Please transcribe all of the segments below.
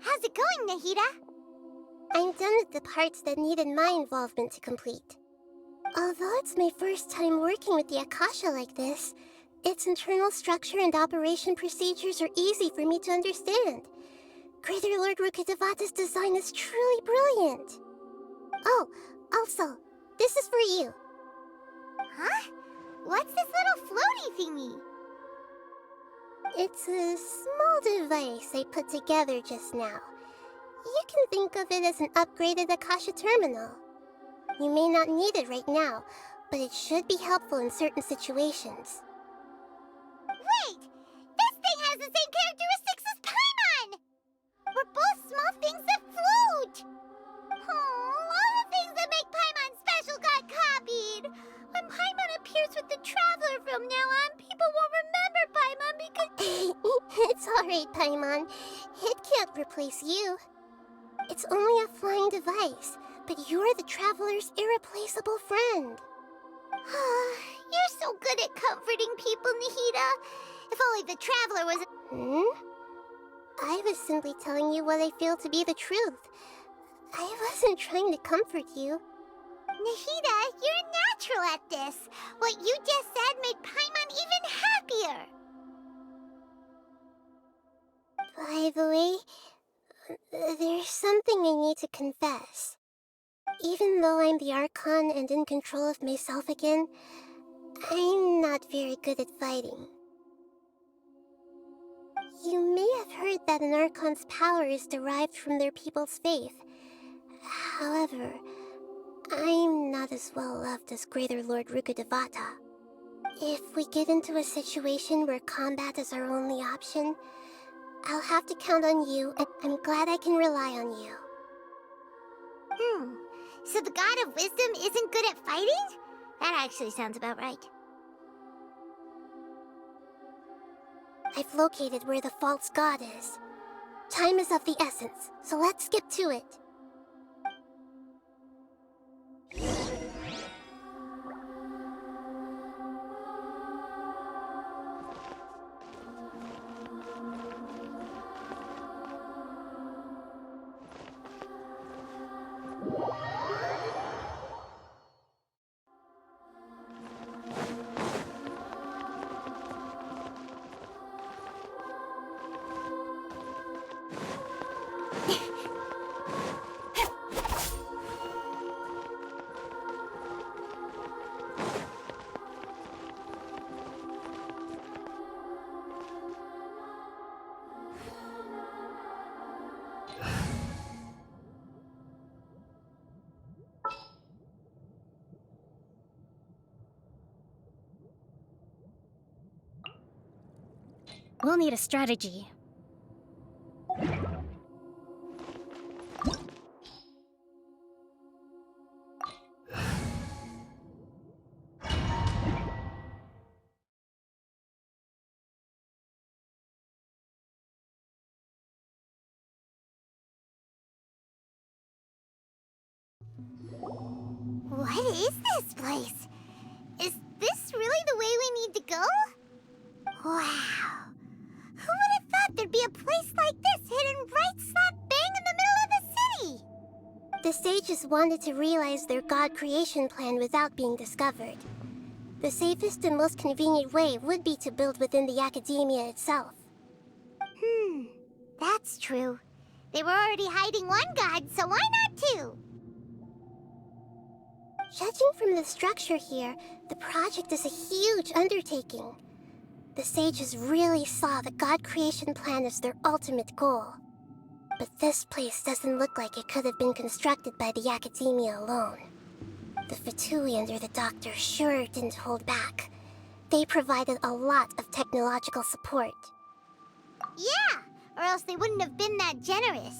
How's it going, Nahida? I'm done with the parts that needed my involvement to complete. Although it's my first time working with the Akasha like this, its internal structure and operation procedures are easy for me to understand. Greater Lord Rukkhadevata's design is truly brilliant. Oh, also, this is for you. Huh? What's this little floaty thingy? It's a small device I put together just now. You can think of it as an upgraded Akasha terminal. You may not need it right now, but it should be helpful in certain situations. Wait! This thing has the same characteristics as Paimon! We're both small things that float! Oh, all the things that make Paimon special got copied! When Paimon appears with the Traveler from now on, people won't remember Paimon because... It's alright, Paimon. It can't replace you. It's only a flying device, but you're the Traveler's irreplaceable friend. You're so good at comforting people, Nahida. If only the Traveler was... I was simply telling you what I feel to be the truth. I wasn't trying to comfort you. Nahida, you're natural at this. What you just said made Paimon even happier. By the way, there's something I need to confess. Even though I'm the Archon and in control of myself again, I'm not very good at fighting. You may have heard that an Archon's power is derived from their people's faith. However, I'm not as well loved as Greater Lord Rukkhadevata. If we get into a situation where combat is our only option, I'll have to count on you, and I'm glad I can rely on you. So the God of Wisdom isn't good at fighting? That actually sounds about right. I've located where the false god is. Time is of the essence, so let's skip to it. We'll need a strategy. What is this place? Is this really the way we need to go? Wow. Who would have thought there'd be a place like this hidden right slap bang in the middle of the city? The sages wanted to realize their god creation plan without being discovered. The safest and most convenient way would be to build within the academia itself. That's true. They were already hiding one god, so why not two? Judging from the structure here, the project is a huge undertaking. The sages really saw the god creation plan as their ultimate goal. But this place doesn't look like it could have been constructed by the academia alone. The Fatui under the Doctor sure didn't hold back. They provided a lot of technological support. Yeah, or else they wouldn't have been that generous.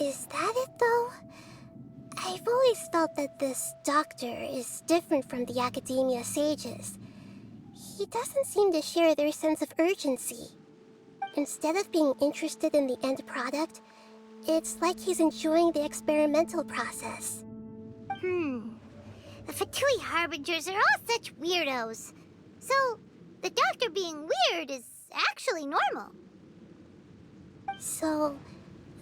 Is that it, though? I've always felt that this Doctor is different from the academia sages. He doesn't seem to share their sense of urgency. Instead of being interested in the end product, it's like he's enjoying the experimental process. The Fatui Harbingers are all such weirdos. So, the Doctor being weird is actually normal. So,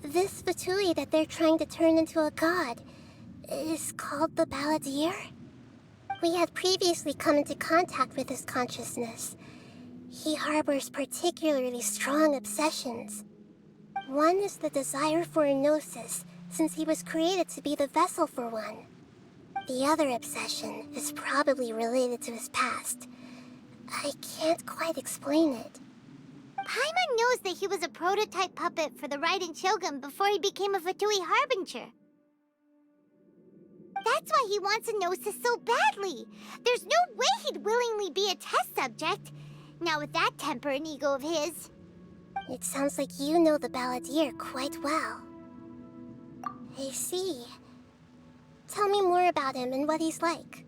this Fatui that they're trying to turn into a god is called the Balladeer? We had previously come into contact with his consciousness. He harbors particularly strong obsessions. One is the desire for a gnosis, since he was created to be the vessel for one. The other obsession is probably related to his past. I can't quite explain it. Paimon knows that he was a prototype puppet for the Raiden Shogun before he became a Fatui Harbinger. That's why he wants a gnosis so badly. There's no way he'd willingly be a test subject. Not with that temper and ego of his. It sounds like you know the Balladeer quite well. I see. Tell me more about him and what he's like.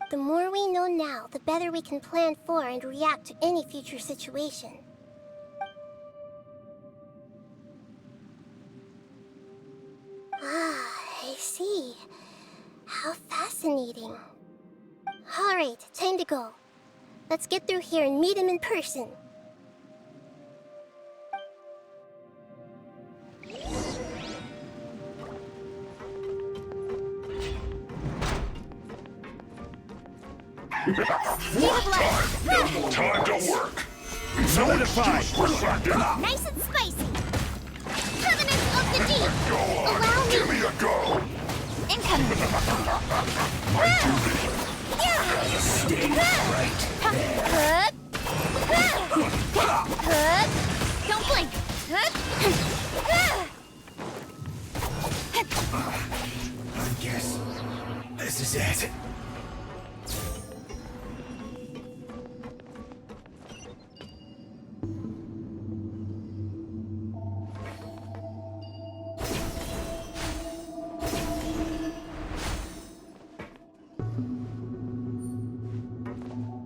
The more we know now, the better we can plan for and react to any future situation. Ah, I see. How fascinating. Alright, time to go. Let's get through here and meet him in person. Time to work. Solidified. Nice and spicy. Covenant of the Deep. Go on. Allow me. Give me a go. Incoming. Stay right. Don't blink. I guess this is it.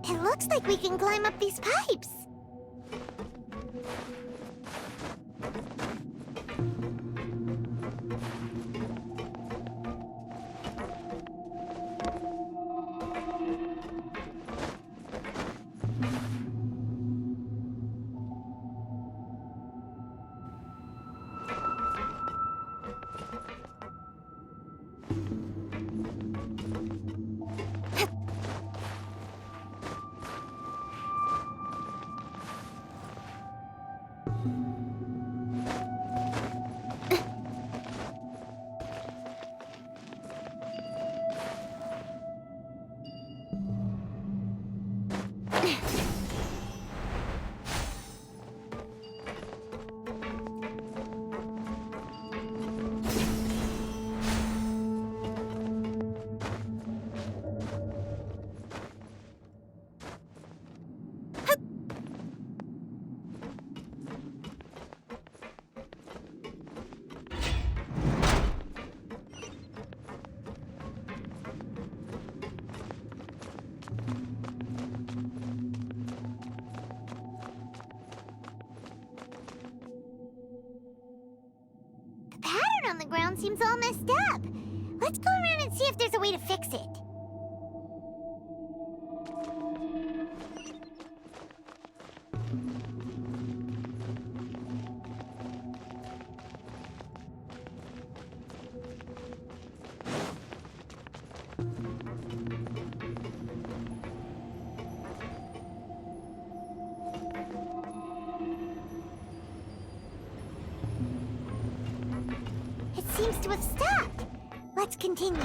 It looks like we can climb up these pipes. On the ground seems all messed up. Let's go around and see if there's a way to fix it. Seems to have stopped. Let's continue.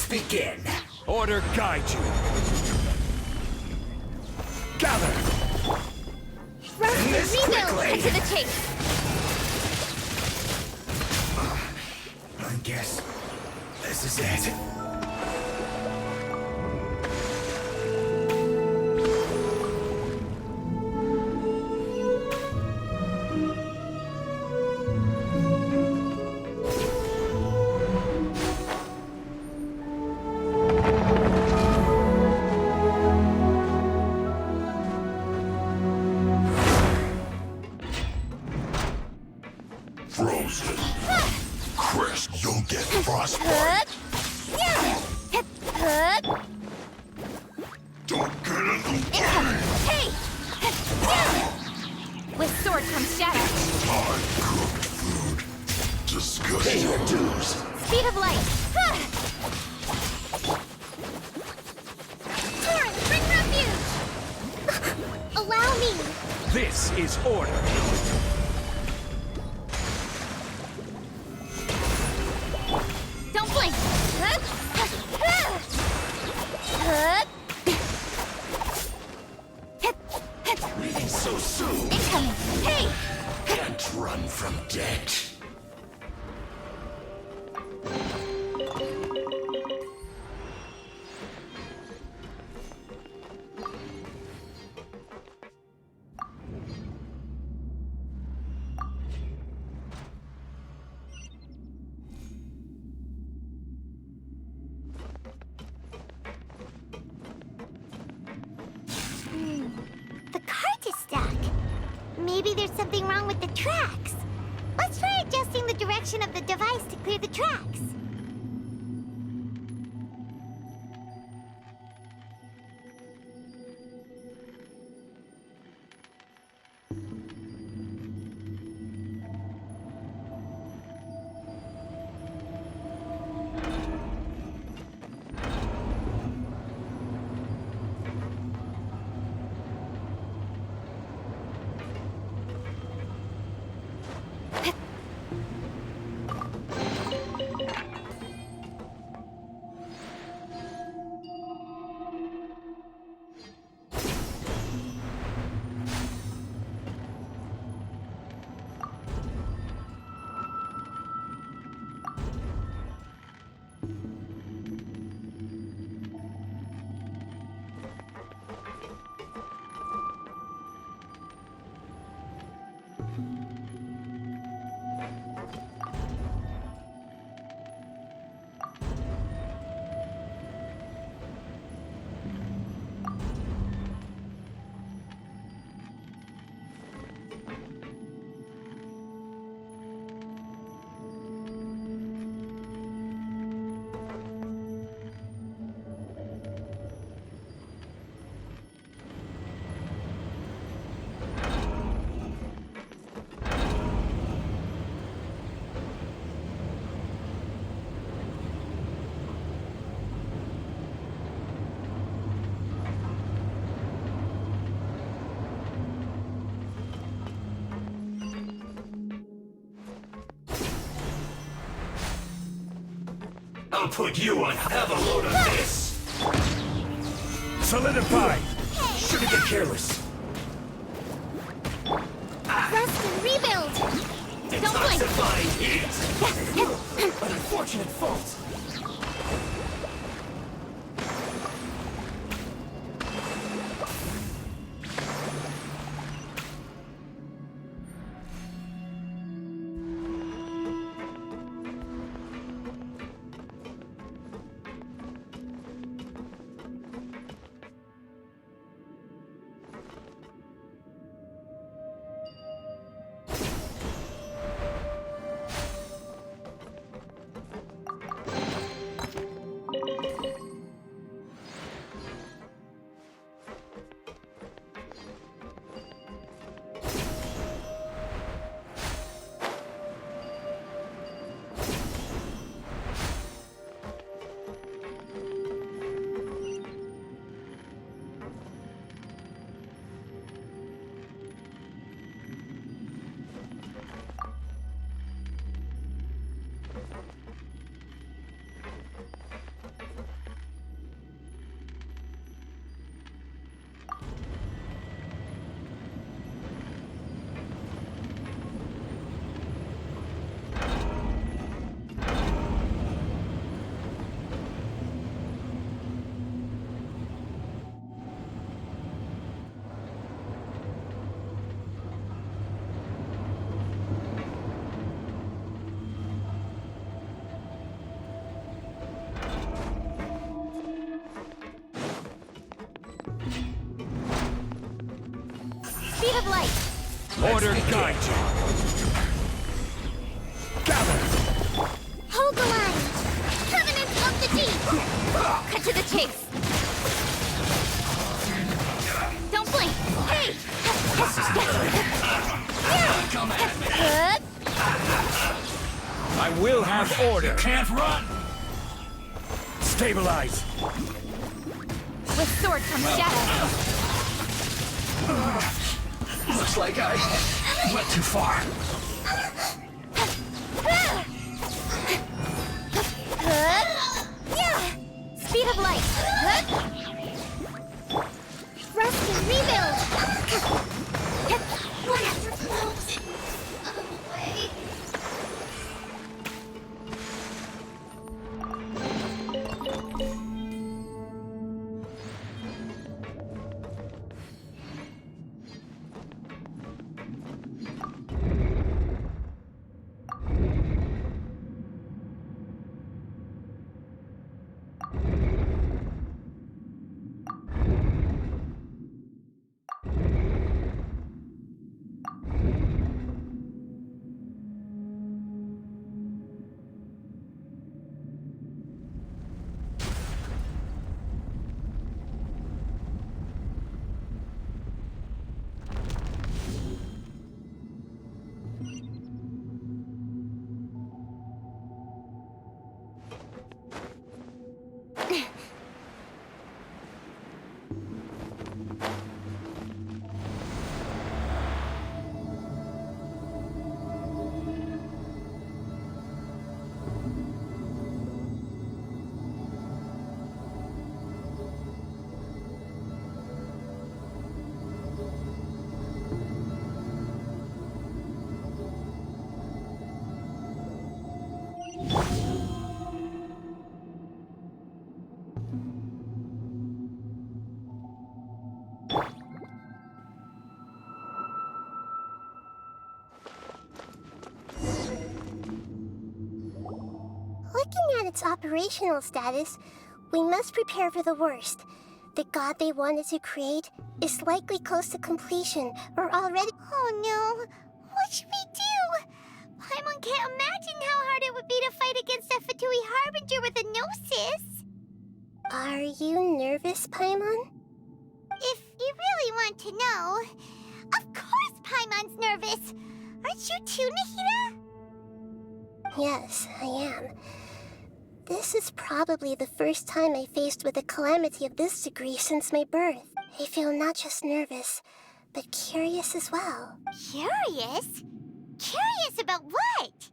Begin. Order guide you. Gather. Roast rebuild to the chase. I guess this is it. Hey! With sword comes shadow. Hard-cooked food. Disgusting. Pay your dues. Speed of light. Torrent, bring refuge! Allow me! This is order. Don't blink! Leaving so soon. Incoming! Hey! Can't run from debt. The cart is stuck. Maybe there's something wrong with the tracks. Let's try adjusting the direction of the device to clear the tracks. I'll put you on. Have a load of this. Solidify. Shouldn't get careless. Rest and rebuild! Don't blink! Detoxifying heat. An unfortunate fault. Speed of light! Order guide you. Gather. Hold the line! the G! Cut to the chase! Don't blink! Hey! Come at me. I will have order. Can't run. Stabilize. With sword comes shadow. Looks like I went too far. Speed of light. Rest and rebuild. Whatever floats. Away. Looking at its operational status, we must prepare for the worst. The god they wanted to create is likely close to completion or already— Oh no! What should we do? Paimon can't imagine how hard it would be to fight against a Fatui Harbinger with a Gnosis! Are you nervous, Paimon? If you really want to know, of course Paimon's nervous! Aren't you too, Nahida? Yes, I am. This is probably the first time I faced with a calamity of this degree since my birth. I feel not just nervous, but curious as well. Curious? Curious about what?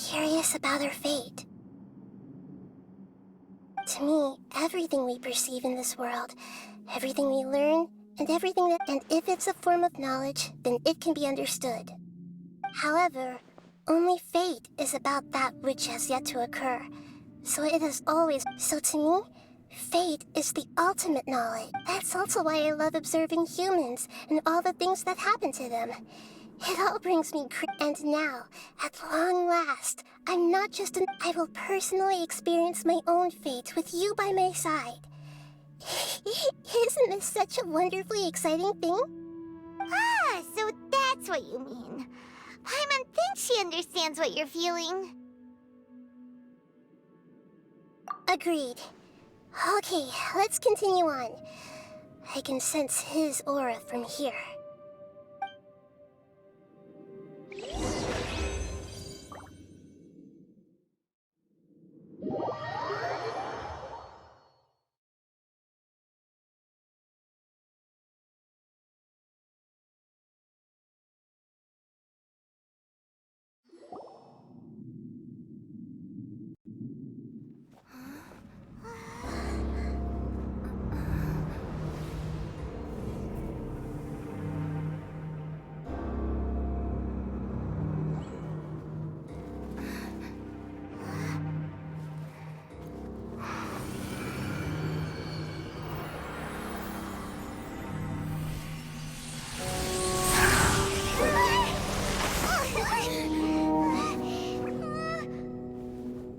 Curious about our fate. To me, everything we perceive in this world, everything we learn, and if it's a form of knowledge, then it can be understood. However, only fate is about that which has yet to occur. So to me, fate is the ultimate knowledge. That's also why I love observing humans and all the things that happen to them. It all brings me and now, at long last, I'm not just I will personally experience my own fate with you by my side. Isn't this such a wonderfully exciting thing? Ah, so that's what you mean. Paimon thinks she understands what you're feeling. Agreed. Okay, let's continue on. I can sense his aura from here.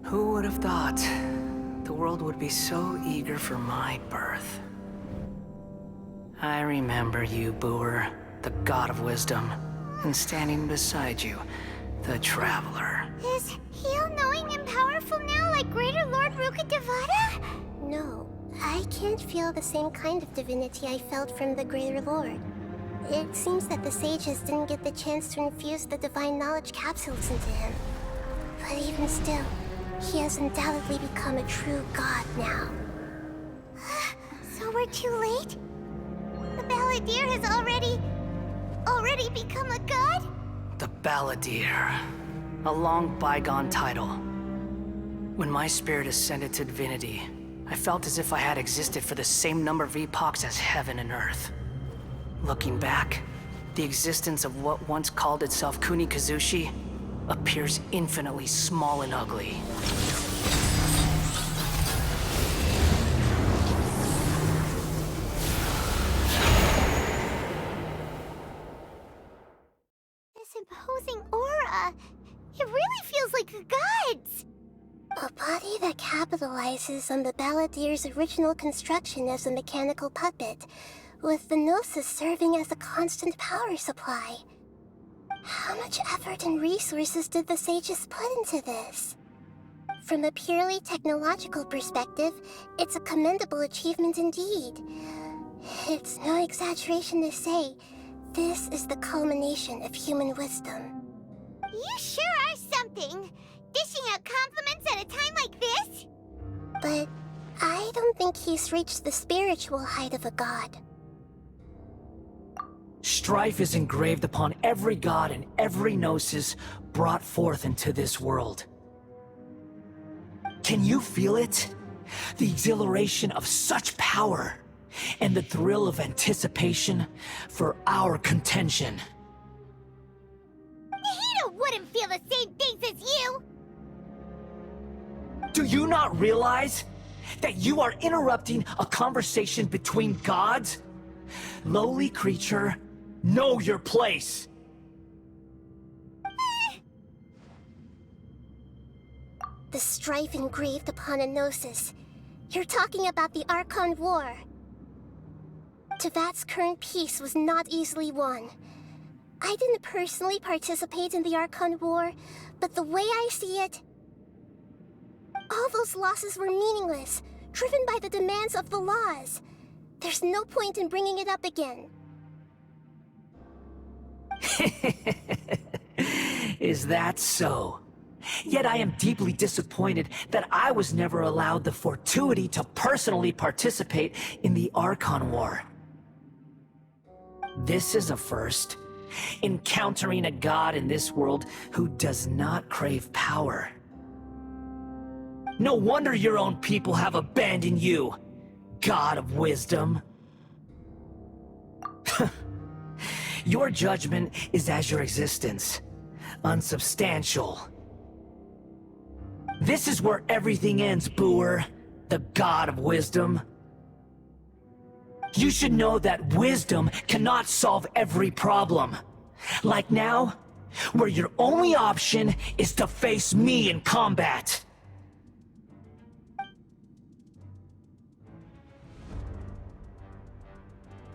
Who would have thought the world would be so eager for my birth? I remember you, Booer, the god of wisdom, and standing beside you, the traveler. Is he all-knowing and powerful now, like Greater Lord Devata? No, I can't feel the same kind of divinity I felt from the Greater Lord. It seems that the sages didn't get the chance to infuse the divine knowledge capsules into him. But even still, he has undoubtedly become a true god now. So we're too late? The Balladeer has already become a god? The Balladeer. A long bygone title. When my spirit ascended to divinity, I felt as if I had existed for the same number of epochs as heaven and earth. Looking back, the existence of what once called itself Kunikazushi appears infinitely small and ugly. This imposing aura, it really feels like the gods! A body that capitalizes on the Balladeer's original construction as a mechanical puppet, with the Gnosis serving as a constant power supply. How much effort and resources did the sages put into this? From a purely technological perspective, it's a commendable achievement indeed. It's no exaggeration to say, this is the culmination of human wisdom. You sure are something! Dishing out compliments at a time like this? But I don't think he's reached the spiritual height of a god. Strife is engraved upon every god and every gnosis brought forth into this world. Can you feel it? The exhilaration of such power, and the thrill of anticipation for our contention. Nahida wouldn't feel the same things as you! Do you not realize that you are interrupting a conversation between gods? Lowly creature, know your place. The strife engraved upon a gnosis. You're talking about the Archon War. Tevat's current peace was not easily won. I didn't personally participate in the Archon War, but the way I see it, all those losses were meaningless, driven by the demands of the laws. There's no point in bringing it up again. Is that so? Yet I am deeply disappointed that I was never allowed the fortuity to personally participate in the Archon War. This is a first. Encountering a god in this world who does not crave power. No wonder your own people have abandoned you, God of Wisdom. Your judgment is as your existence, unsubstantial. This is where everything ends, Booer, the God of Wisdom. You should know that wisdom cannot solve every problem. Like now, where your only option is to face me in combat.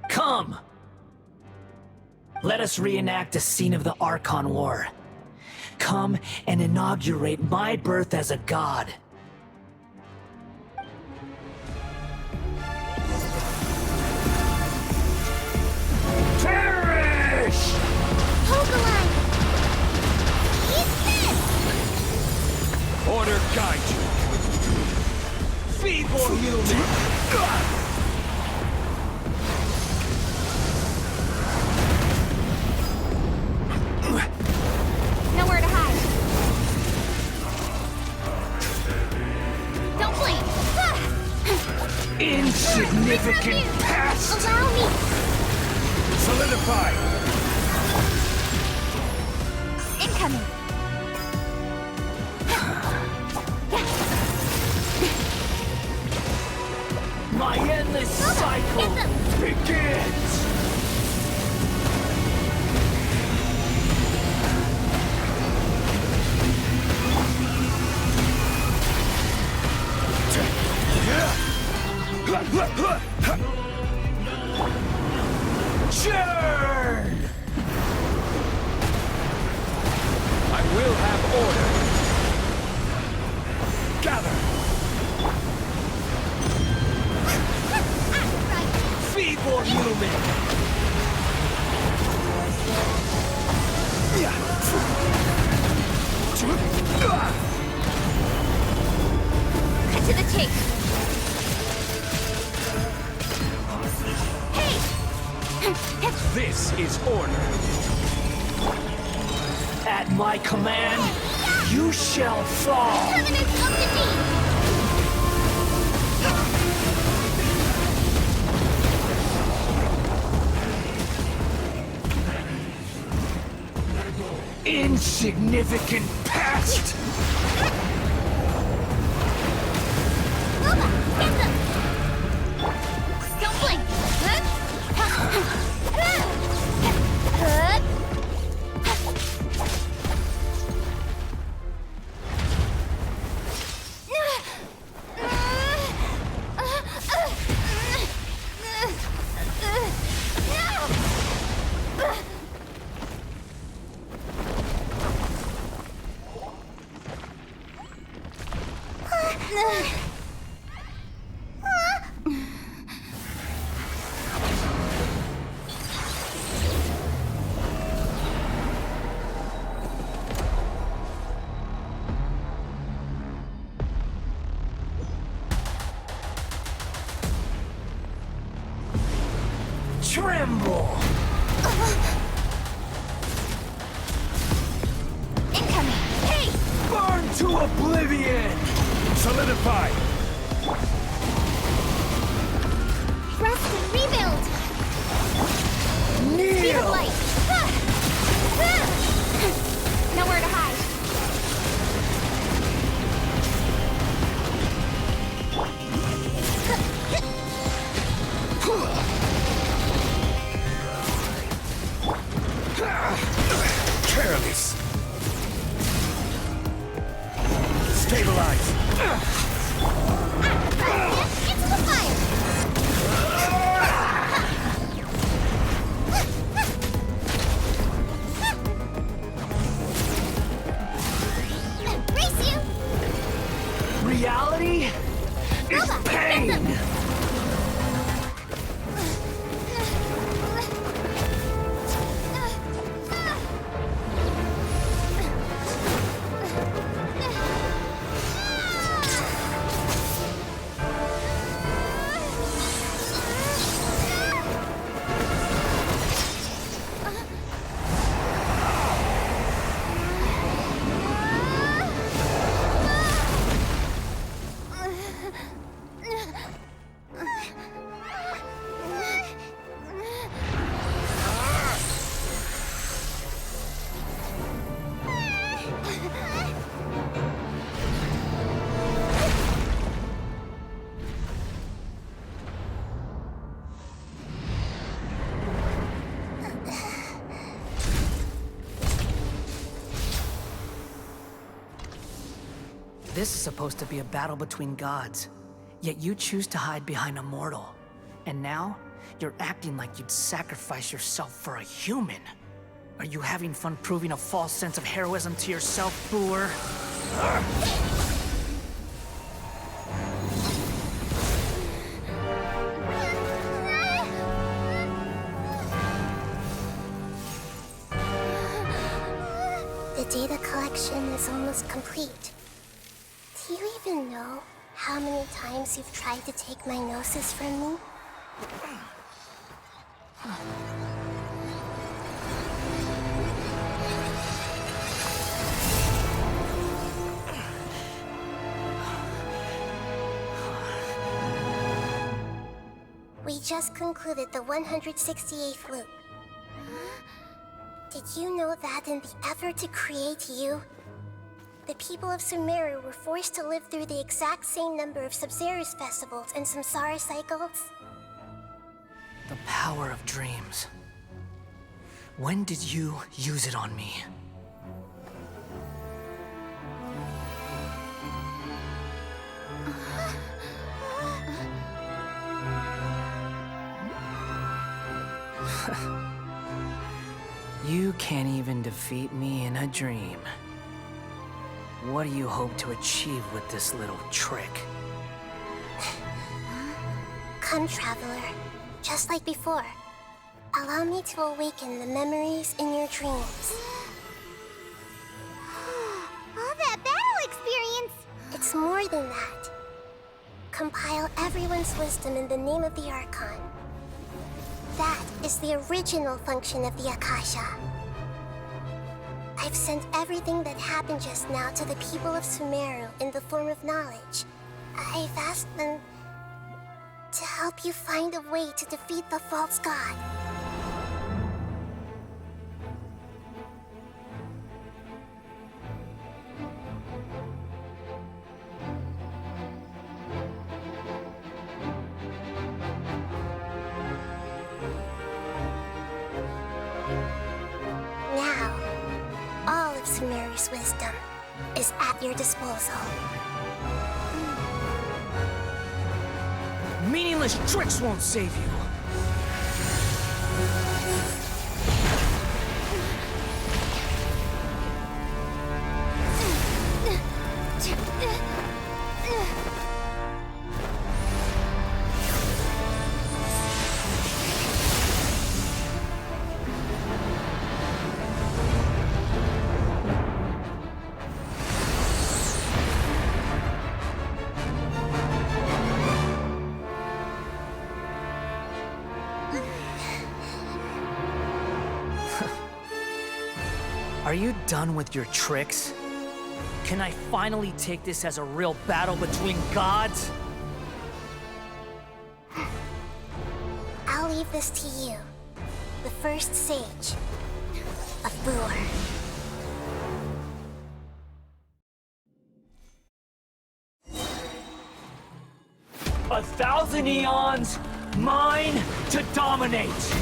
Come! Let us reenact a scene of the Archon War. Come and inaugurate my birth as a god. Perish! Hold the line! Use this! Order guide you. Feeble human! Nowhere to hide. Don't blink. Insignificant pest! Allow me! Solidify. Incoming. My endless cycle begins! Churn! I will have order. Gather. for human! Cut to the chase. Hey! This is order. At my command, you shall fall! Permanence of the deep! Insignificant pest! Uba, get them! Don't blink. Tremble! Incoming. Hey! Burn to oblivion! Solidify! Rest and rebuild! Speed of Kneel! light. Nowhere to hide. Careless! Stabilize! Into the fire! Brace you! Reality is Uba, get pain! them! This is supposed to be a battle between gods, yet you choose to hide behind a mortal. And now, you're acting like you'd sacrifice yourself for a human. Are you having fun proving a false sense of heroism to yourself, Boor? The data collection is almost complete. Do you even know how many times you've tried to take my gnosis from me? We just concluded the 168th loop. Did you know that in the effort to create you, the people of Sumeru were forced to live through the exact same number of Sub-Zerus festivals and Samsara cycles? The power of dreams. When did you use it on me? You can't even defeat me in a dream. What do you hope to achieve with this little trick? Come, Traveler. just like before. Allow me to awaken the memories in your dreams. All that battle experience! It's more than that. Compile everyone's wisdom in the name of the Archon. That is the original function of the Akasha. I've sent everything that happened just now to the people of Sumeru in the form of knowledge. I've asked them to help you find a way to defeat the false god. Now, all of Sumeru's wisdom is at your disposal. Meaningless tricks won't save you. Are you done with your tricks? Can I finally take this as a real battle between gods? I'll leave this to you, the first sage of Boor. 1,000 eons, mine to dominate.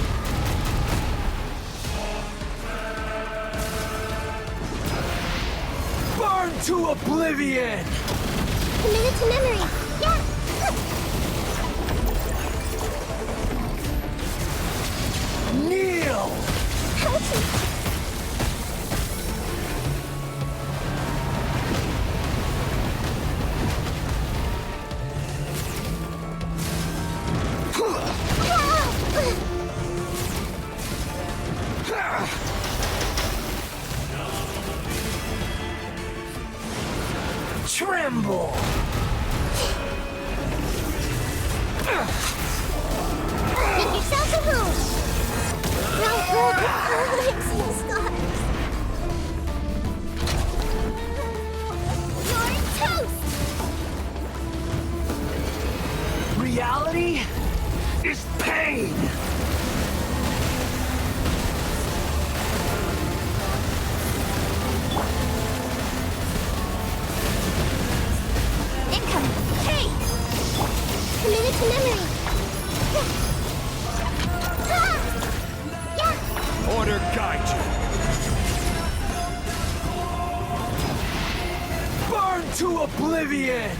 Burn to oblivion! Commit it to memory. Yeah. Kneel! Tremble! Make yourself at home. I've seen scars. You're toast! Reality is pain! Incoming! Hey! Commit it to memory. Order guide you. Burn to oblivion!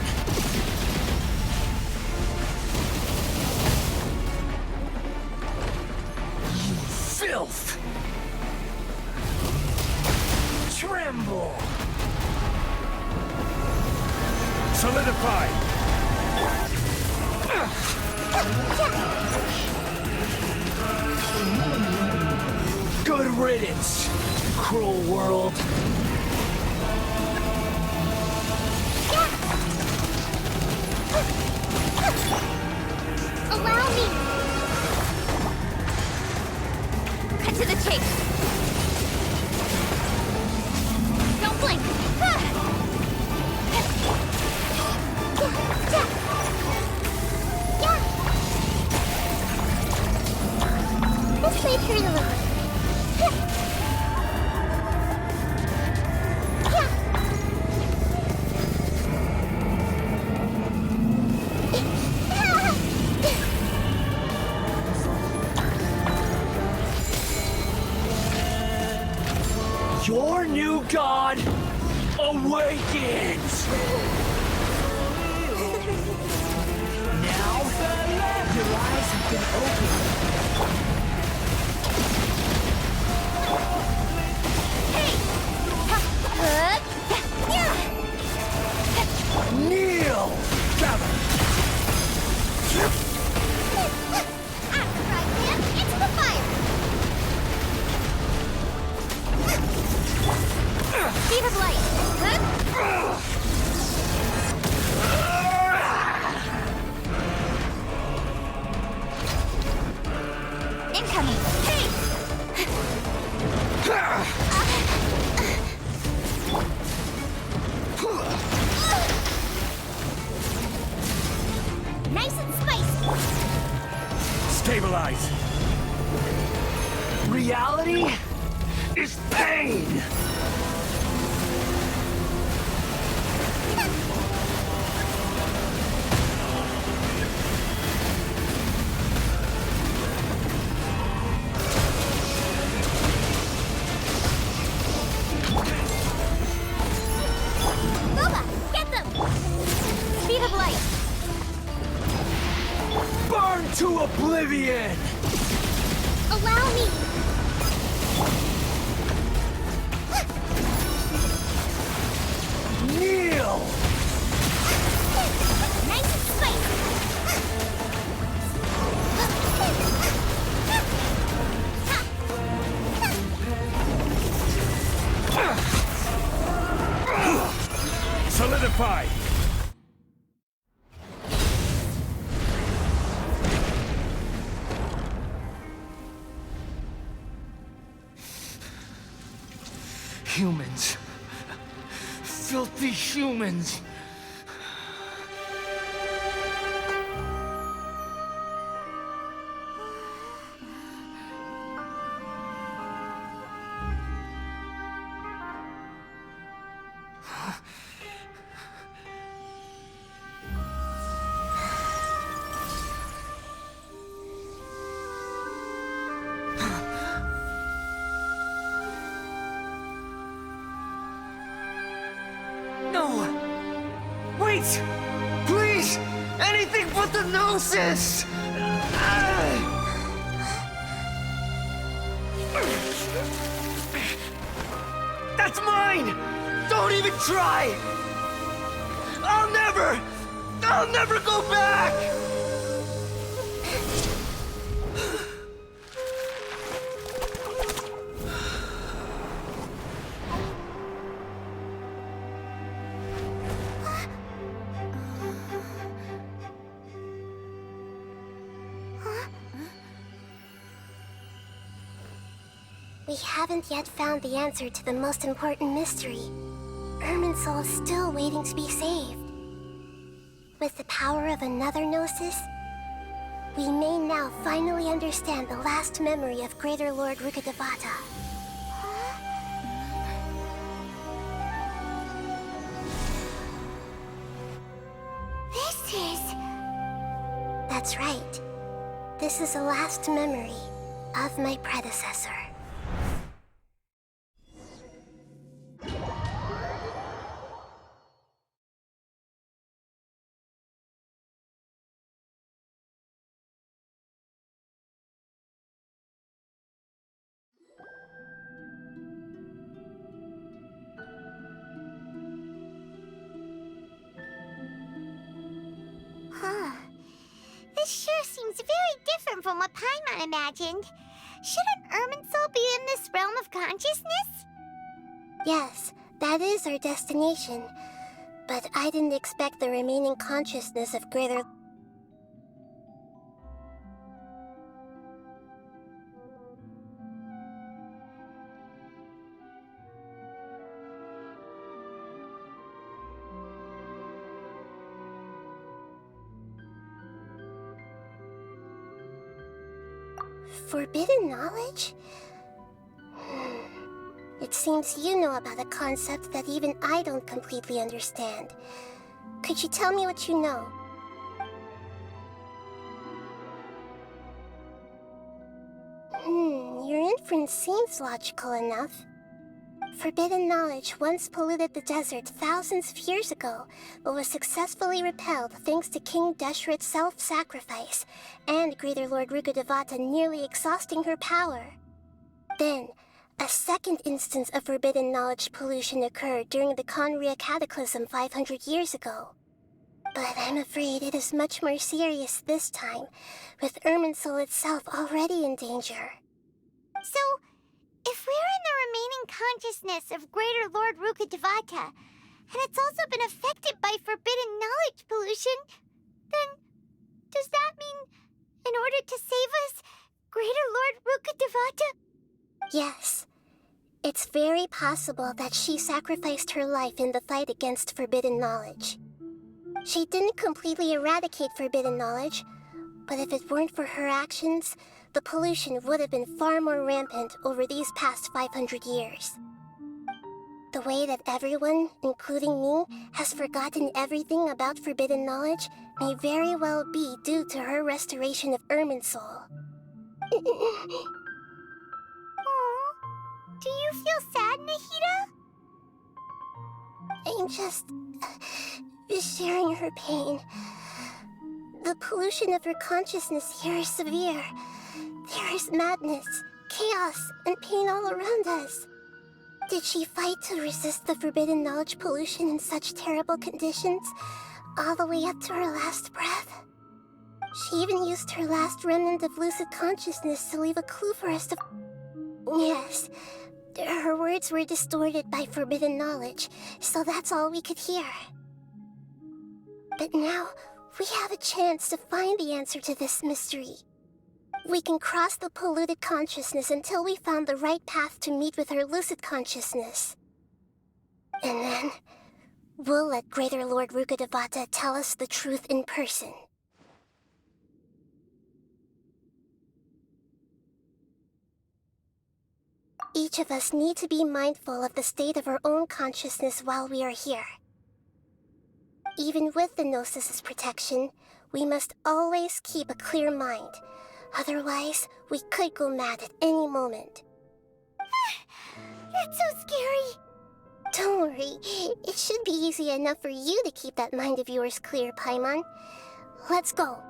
You filth! Tremble! Solidify. Good riddance, cruel world. Allow me! Cut to the chase! Don't blink! Let's leave her alone. Your new god awakens! Now, your eyes have been opened. Kneel! Gather. Nice and spicy! Stabilize! Reality is pain! Boba, get them! Speed of light! Burn to oblivion! Allow me! Kneel! Nice and spicy! Solidify! Humans. Filthy humans. No! Wait! Please! Anything but the Gnosis! That's mine! Don't even try! I'll never go back! We haven't yet found the answer to the most important mystery. Irminsul is still waiting to be saved. With the power of another Gnosis, we may now finally understand the last memory of Greater Lord Rukkhadevata. This is... That's right. This is the last memory of my predecessor. This sure seems very different from what Paimon imagined. Shouldn't Irminsul be in this realm of consciousness? Yes, that is our destination. But I didn't expect the remaining consciousness of Greater... Forbidden knowledge? It seems you know about a concept that even I don't completely understand. Could you tell me what you know? Your inference seems logical enough. Forbidden knowledge once polluted the desert thousands of years ago, but was successfully repelled thanks to King Deshret's self-sacrifice, and Greater Lord Rukkhadevata nearly exhausting her power. Then, a second instance of forbidden knowledge pollution occurred during the Conria Cataclysm 500 years ago. But I'm afraid it is much more serious this time, with Irminsul itself already in danger. So, if we're in the remaining consciousness of Greater Lord Rukkhadevata, and it's also been affected by forbidden knowledge pollution, then does that mean, in order to save us, Greater Lord Rukkhadevata? Yes. It's very possible that she sacrificed her life in the fight against forbidden knowledge. She didn't completely eradicate forbidden knowledge, but if it weren't for her actions, the pollution would have been far more rampant over these past 500 years. The way that everyone, including me, has forgotten everything about forbidden knowledge may very well be due to her restoration of Irminsul. Aw. Do you feel sad, Nahida? I'm just sharing her pain. The pollution of her consciousness here is severe. There is madness, chaos, and pain all around us. Did she fight to resist the forbidden knowledge pollution in such terrible conditions, all the way up to her last breath? She even used her last remnant of lucid consciousness to leave a clue for us to... Yes, her words were distorted by forbidden knowledge, so that's all we could hear. But now, we have a chance to find the answer to this mystery. We can cross the polluted consciousness until we found the right path to meet with our lucid consciousness. And then, we'll let Greater Lord Rukkhadevata tell us the truth in person. Each of us need to be mindful of the state of our own consciousness while we are here. Even with the Gnosis' protection, we must always keep a clear mind. Otherwise, we could go mad at any moment. That's so scary. Don't worry, it should be easy enough for you to keep that mind of yours clear, Paimon. Let's go.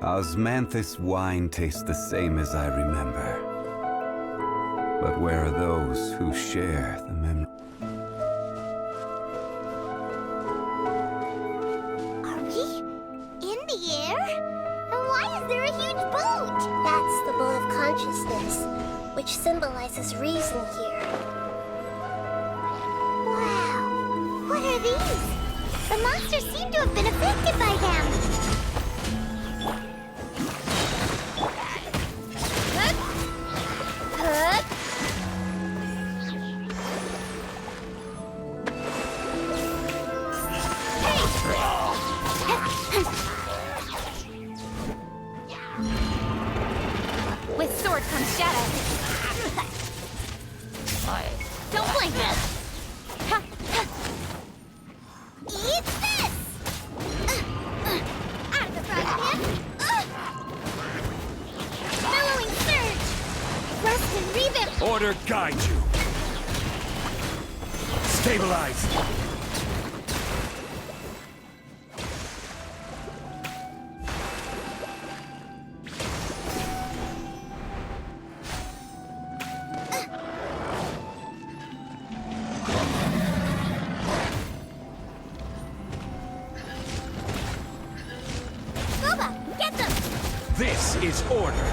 Osmanthus wine tastes the same as I remember. But where are those who share the memory? Are we in the air? And why is there a huge boat? That's the boat of consciousness, which symbolizes reason here. Wow. What are these? The monsters seem to have been affected by them. With sword comes shadow. Don't blink. Eat this! Out of the frog here. Bellowing surge! Rust and revamp! Order guide you. Stabilize. Boba, get them! This is order.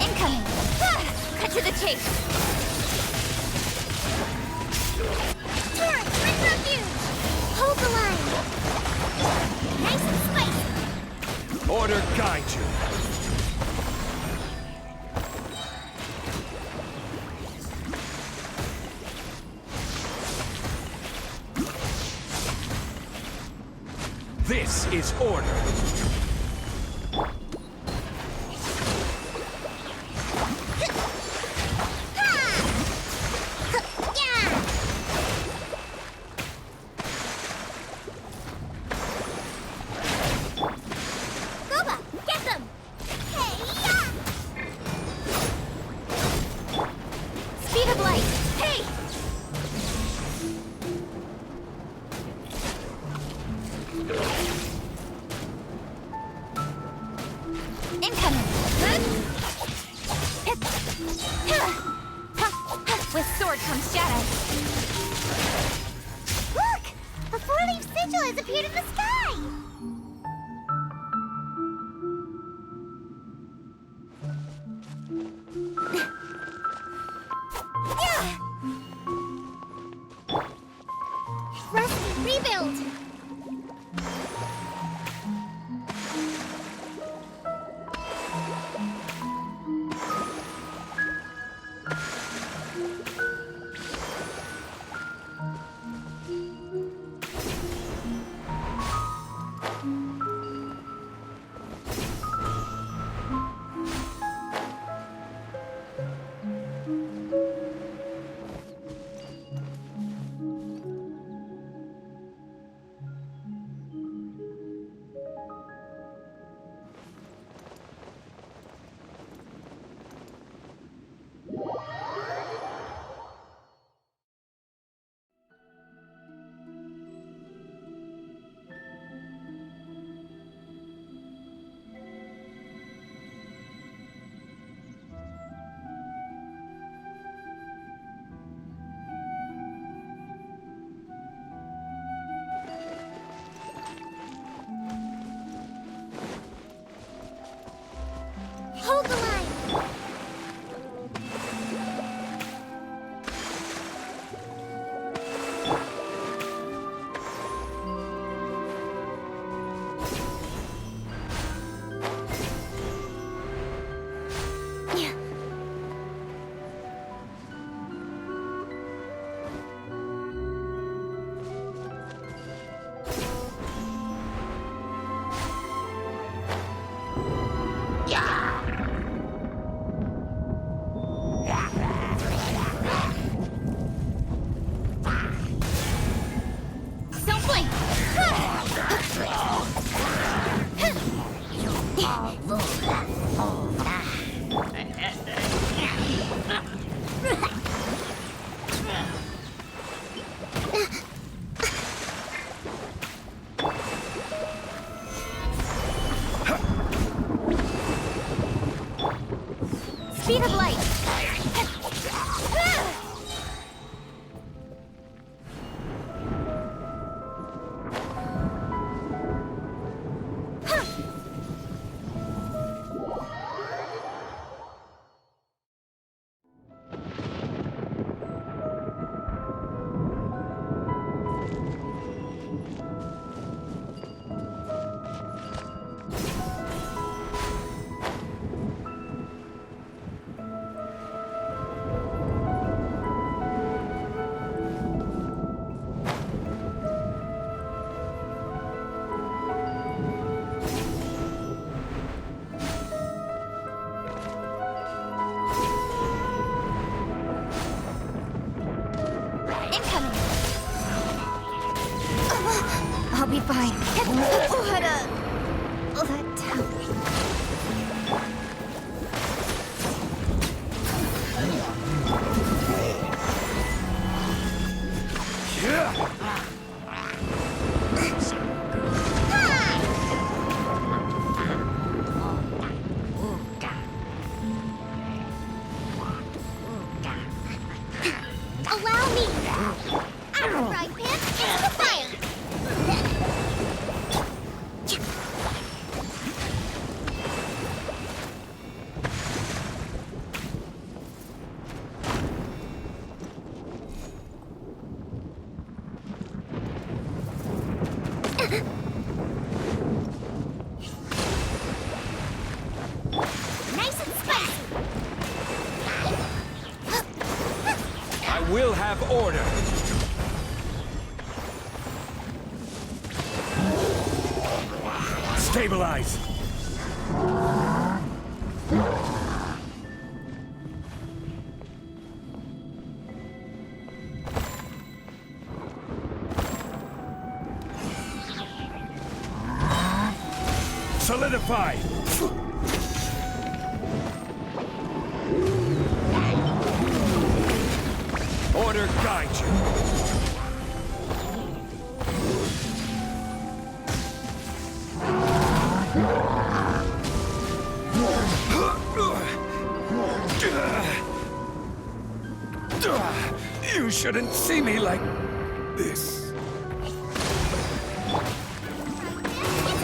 Incoming. Cut to the chase. Turret, bring refuge! Hold the line! Nice and spicy! Order guide you. This is order. Boba, get them! Hey-ya! Speed of light. Hey! sword comes shadow. Look! A four-leaf sigil has appeared in the sky! Rusty, rebuild! Hold the line! Don't blink! Speed of light! I'll be fine. Let down. Allow me! Our fry pan into the fire! Nice and spicy! I will have order. Stabilize. Solidify. Order guide you. shouldn't see me like this. Into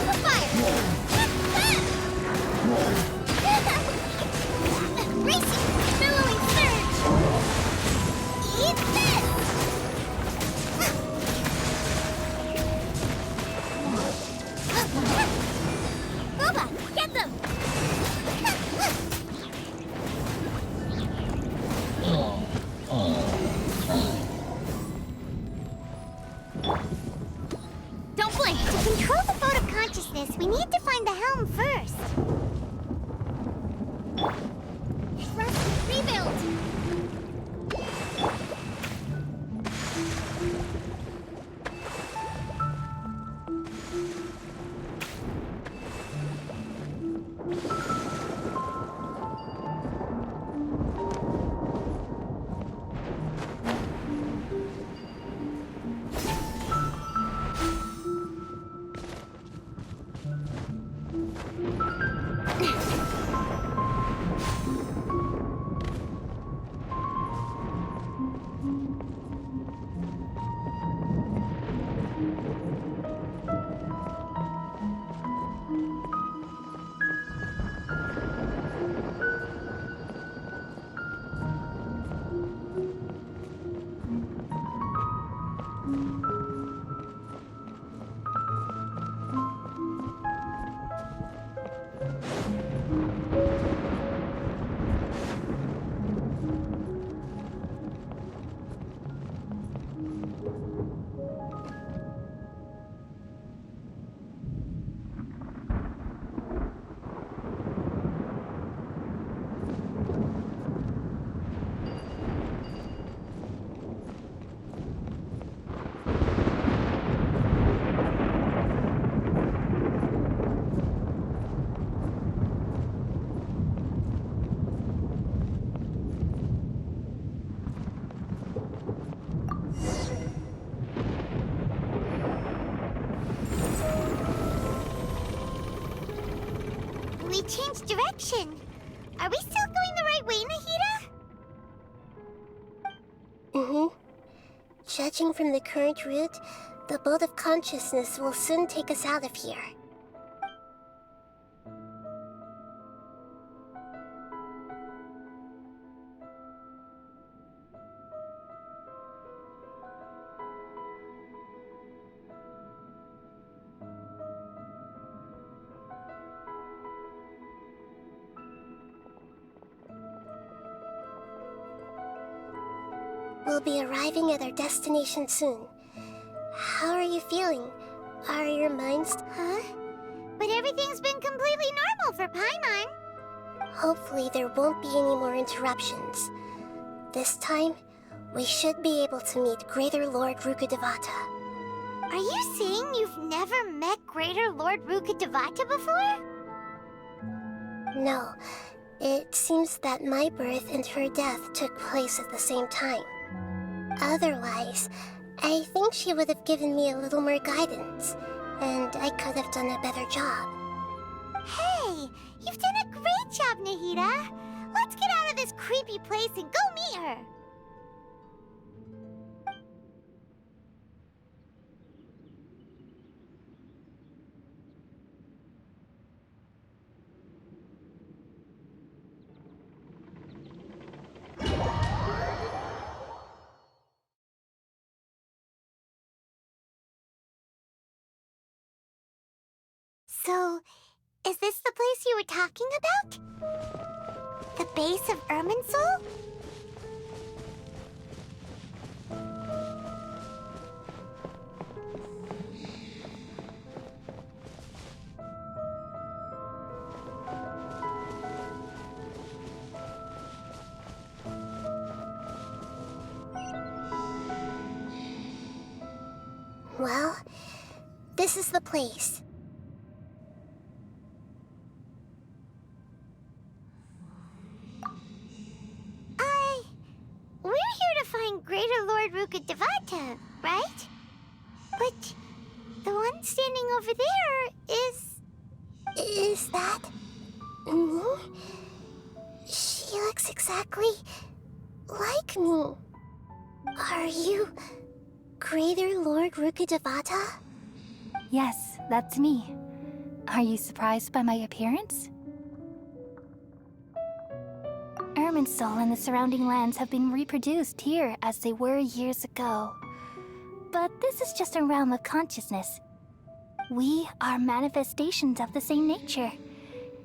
the fire! Racing! Billowing surge! Eat this! Boba, get them! Don't blink. To control the boat of consciousness, we need to find the helm first. Rest. Rebuild. We changed direction. Are we still going the right way, Nahida? Mm-hmm. Judging from the current route, the boat of consciousness will soon take us out of here. We'll be arriving at our destination soon. How are you feeling? Are your minds... Huh? But everything's been completely normal for Paimon. Hopefully there won't be any more interruptions. This time, we should be able to meet Greater Lord Rukkhadevata. Are you saying you've never met Greater Lord Rukkhadevata before? No, it seems that my birth and her death took place at the same time. Otherwise, I think she would have given me a little more guidance, and I could have done a better job. Hey, you've done a great job, Nahida. Let's get out of this creepy place and go meet her. So, is this the place you were talking about? The base of Irminsul? Well, this is the place. We're here to find Greater Lord Rukkhadevata, right? But the one standing over there is... Is that... me? She looks exactly like me. Are you Greater Lord Rukkhadevata? Yes, that's me. Are you surprised by my appearance? Irminsul and the surrounding lands have been reproduced here as they were years ago. But this is just a realm of consciousness. We are manifestations of the same nature.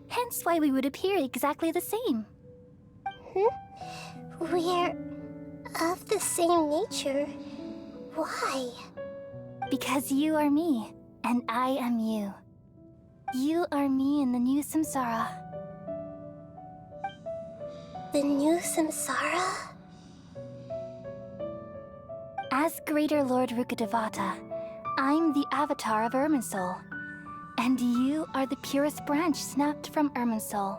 Hence why we would appear exactly the same. We're of the same nature. Why? Because you are me, and I am you. You are me in the new samsara. The new samsara? As Greater Lord Rukkhadevata, I'm the avatar of Irminsul. And you are the purest branch snapped from Irminsul.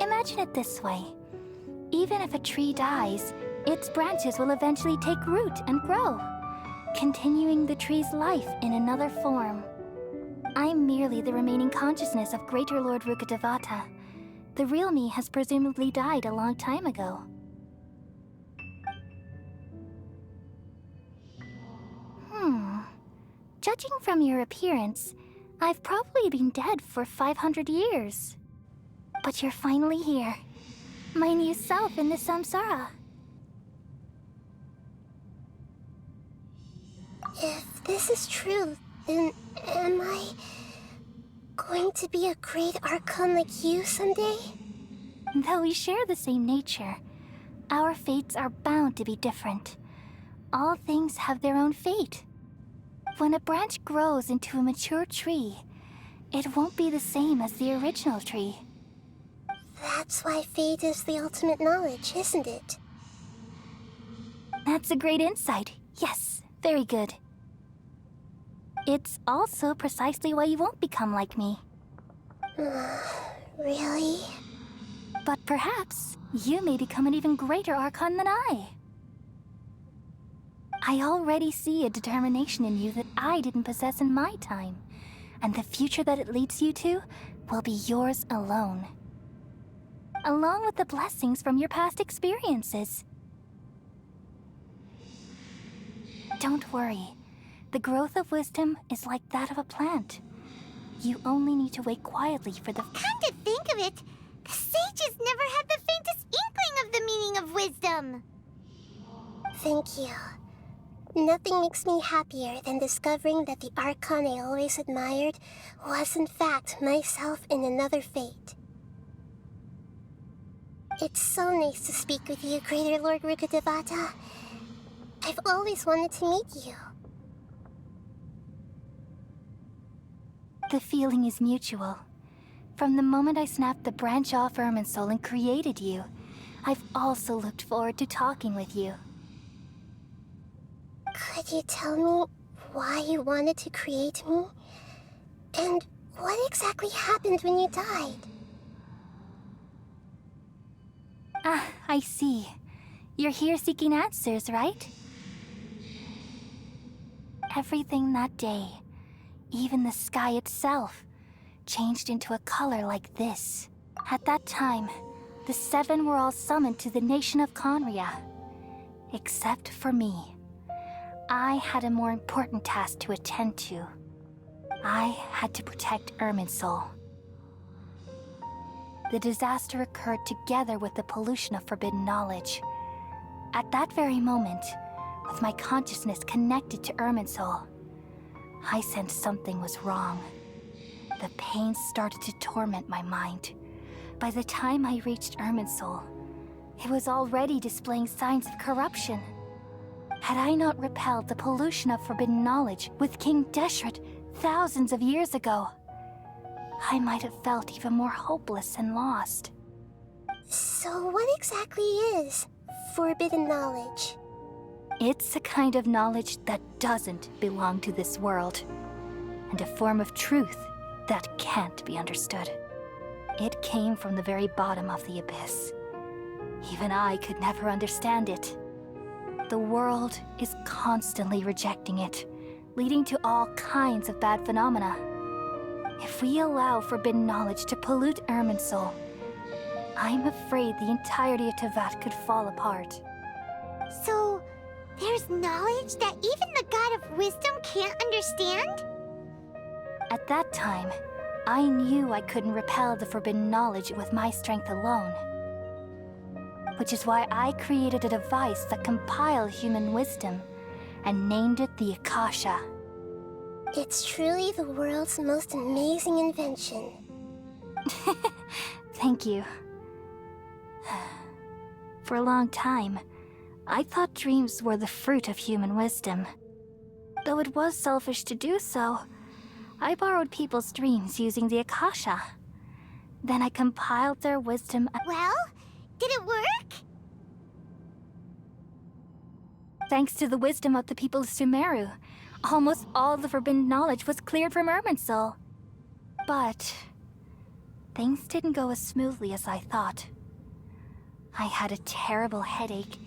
Imagine it this way. Even if a tree dies, its branches will eventually take root and grow, continuing the tree's life in another form. I'm merely the remaining consciousness of Greater Lord Rukkhadevata. The real me has presumably died a long time ago. Judging from your appearance, I've probably been dead for 500 years. But you're finally here. My new self in the samsara. If this is true, then am I going to be a great Archon like you someday? Though we share the same nature, our fates are bound to be different. All things have their own fate. When a branch grows into a mature tree, it won't be the same as the original tree. That's why fate is the ultimate knowledge, isn't it? That's a great insight. Yes, very good. It's also precisely why you won't become like me. Really? But perhaps you may become an even greater Archon than I. I already see a determination in you that I didn't possess in my time, and the future that it leads you to will be yours alone. Along with the blessings from your past experiences. Don't worry. The growth of wisdom is like that of a plant. You only need to wait quietly for the... Come to think of it, the sages never had the faintest inkling of the meaning of wisdom. Thank you. Nothing makes me happier than discovering that the Archon I always admired was in fact myself in another fate. It's so nice to speak with you, Greater Lord Rukkhadevata. I've always wanted to meet you. The feeling is mutual. From the moment I snapped the branch off Irminsul and created you, I've also looked forward to talking with you. Could you tell me why you wanted to create me? And what exactly happened when you died? Ah, I see. You're here seeking answers, right? Everything that day, even the sky itself, changed into a color like this. At that time, the seven were all summoned to the nation of Conria. Except for me. I had a more important task to attend to. I had to protect Irminsul. The disaster occurred together with the pollution of forbidden knowledge. At that very moment, with my consciousness connected to Irminsul, I sensed something was wrong. The pain started to torment my mind. By the time I reached Irminsul, it was already displaying signs of corruption. Had I not repelled the pollution of forbidden knowledge with King Deshret thousands of years ago, I might have felt even more hopeless and lost. So what exactly is forbidden knowledge? It's a kind of knowledge that doesn't belong to this world, and a form of truth that can't be understood. It came from the very bottom of the abyss. Even I could never understand it. The world is constantly rejecting it, leading to all kinds of bad phenomena. If we allow forbidden knowledge to pollute Irminsul, I'm afraid the entirety of Tevat could fall apart. So, there's knowledge that even the God of Wisdom can't understand? At that time, I knew I couldn't repel the forbidden knowledge with my strength alone. Which is why I created a device that compiled human wisdom and named it the Akasha. It's truly the world's most amazing invention. Thank you. For a long time, I thought dreams were the fruit of human wisdom. Though it was selfish to do so, I borrowed people's dreams using the Akasha. Then I compiled their wisdom. Well, did it work? Thanks to the wisdom of the people of Sumeru, almost all the forbidden knowledge was cleared from Irminsul. But things didn't go as smoothly as I thought. I had a terrible headache,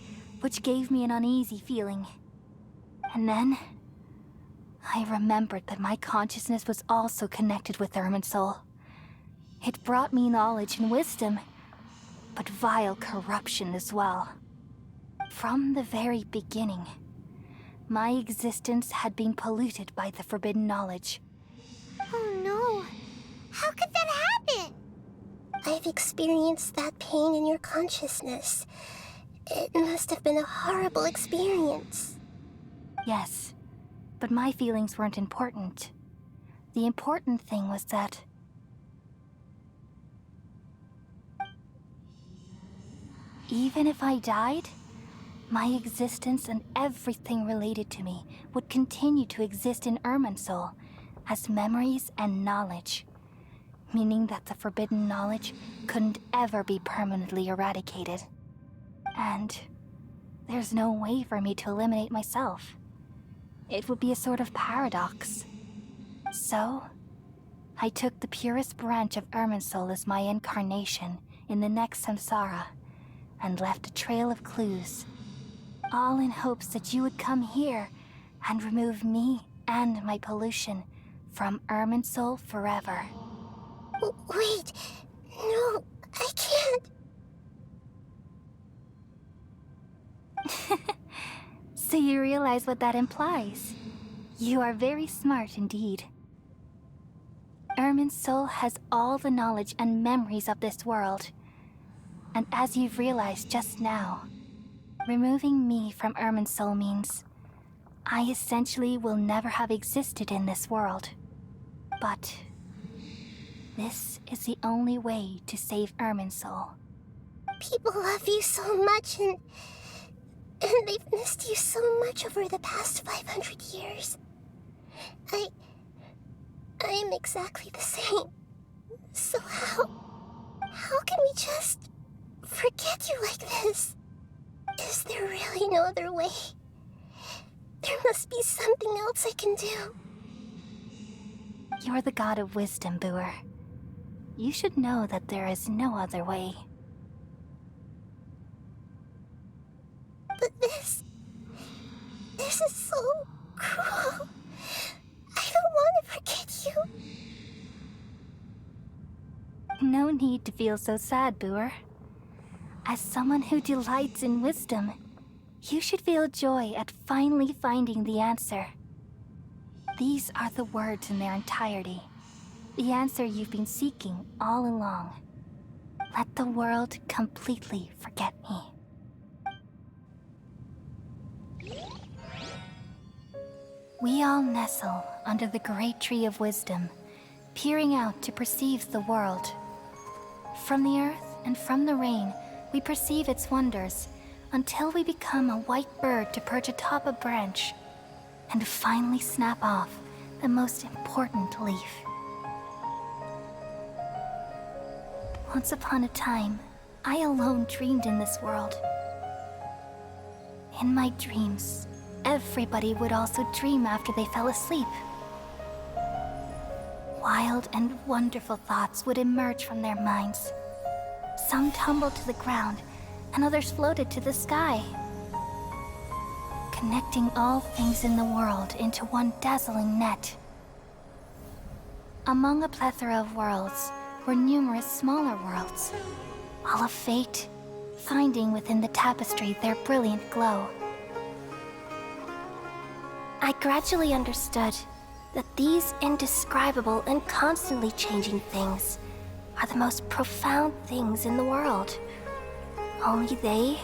which gave me an uneasy feeling. And then I remembered that my consciousness was also connected with Irminsul. It brought me knowledge and wisdom, but vile corruption as well. From the very beginning, my existence had been polluted by the forbidden knowledge. Oh no. How could that happen? I've experienced that pain in your consciousness. It must have been a horrible experience. Yes, but my feelings weren't important. The important thing was that even if I died, my existence and everything related to me would continue to exist in Irminsul as memories and knowledge, meaning that the forbidden knowledge couldn't ever be permanently eradicated. And there's no way for me to eliminate myself. It would be a sort of paradox. So, I took the purest branch of Irminsul as my incarnation in the next samsara and left a trail of clues, all in hopes that you would come here and remove me and my pollution from Irminsul forever. Wait, no, I can't. So you realize what that implies. You are very smart indeed. Irminsul has all the knowledge and memories of this world. And as you've realized just now, removing me from Irminsul means I essentially will never have existed in this world. But this is the only way to save Irminsul. People love you so much, and they've missed you so much over the past 500 years. I am exactly the same. So how can we just forget you like this? Is there really no other way? There must be something else I can do. You're the god of wisdom, Boer. You should know that there is no other way. But this is so cruel. I don't want to forget you. No need to feel so sad, Boer. As someone who delights in wisdom, you should feel joy at finally finding the answer. These are the words in their entirety. The answer you've been seeking all along. Let the world completely forget me. We all nestle under the great tree of wisdom, peering out to perceive the world. From the earth and from the rain, we perceive its wonders, until we become a white bird to perch atop a branch, and finally snap off the most important leaf. Once upon a time, I alone dreamed in this world. In my dreams, everybody would also dream after they fell asleep. Wild and wonderful thoughts would emerge from their minds. Some tumbled to the ground, and others floated to the sky, connecting all things in the world into one dazzling net. Among a plethora of worlds were numerous smaller worlds, all of fate, finding within the tapestry their brilliant glow. I gradually understood that these indescribable and constantly changing things are the most profound things in the world. Only they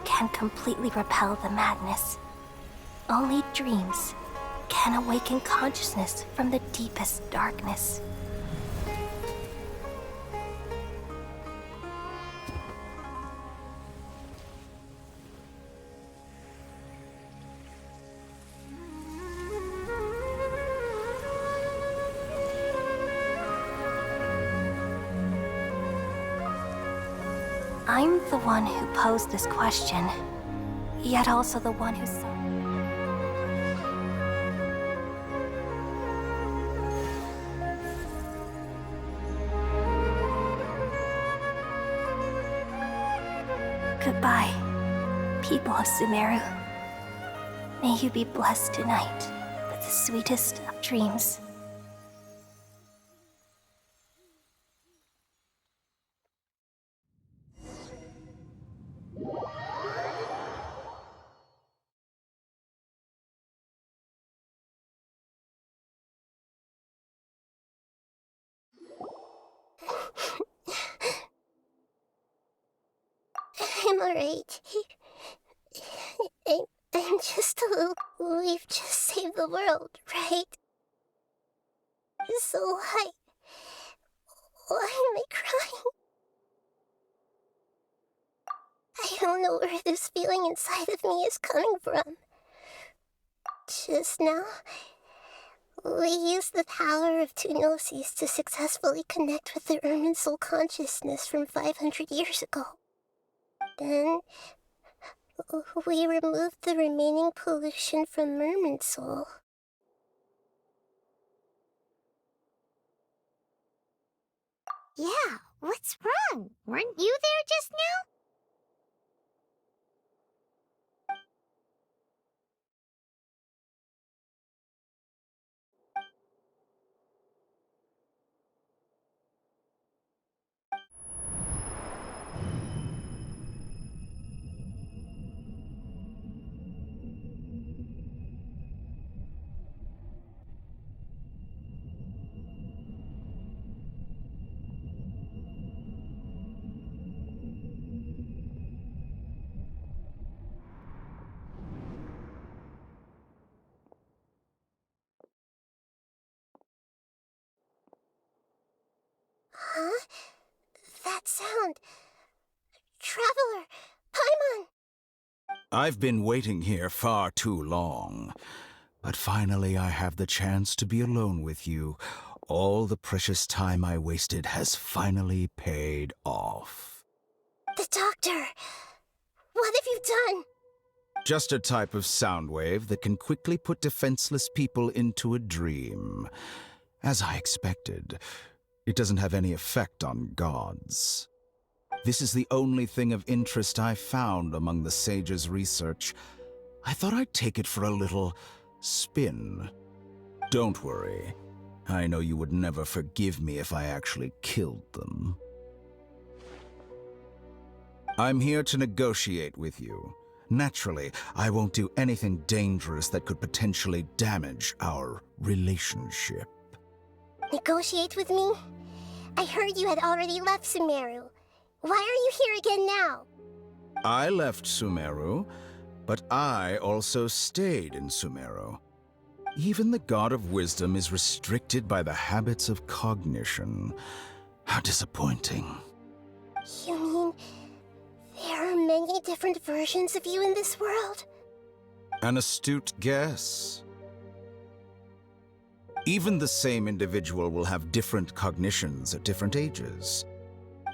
can completely repel the madness. Only dreams can awaken consciousness from the deepest darkness. I'm the one who posed this question, yet also the one who saw. Goodbye, people of Sumeru. May you be blessed tonight with the sweetest of dreams. I'm alright. I'm just a little... We've just saved the world, right? So why am I crying? I don't know where this feeling inside of me is coming from. Just now, we used the power of two gnosis to successfully connect with the Ermin soul consciousness from 500 years ago. Then, we removed the remaining pollution from Merman soul. Yeah, what's wrong? Weren't you there just now? Huh? That sound... Traveler! Paimon! I've been waiting here far too long. But finally I have the chance to be alone with you. All the precious time I wasted has finally paid off. The doctor! What have you done? Just a type of sound wave that can quickly put defenseless people into a dream. As I expected, it doesn't have any effect on gods. This is the only thing of interest I found among the sage's research. I thought I'd take it for a little spin. Don't worry. I know you would never forgive me if I actually killed them. I'm here to negotiate with you. Naturally, I won't do anything dangerous that could potentially damage our relationship. Negotiate with me? I heard you had already left Sumeru. Why are you here again now? I left Sumeru, but I also stayed in Sumeru. Even the God of Wisdom is restricted by the habits of cognition. How disappointing. You mean there are many different versions of you in this world? An astute guess. Even the same individual will have different cognitions at different ages.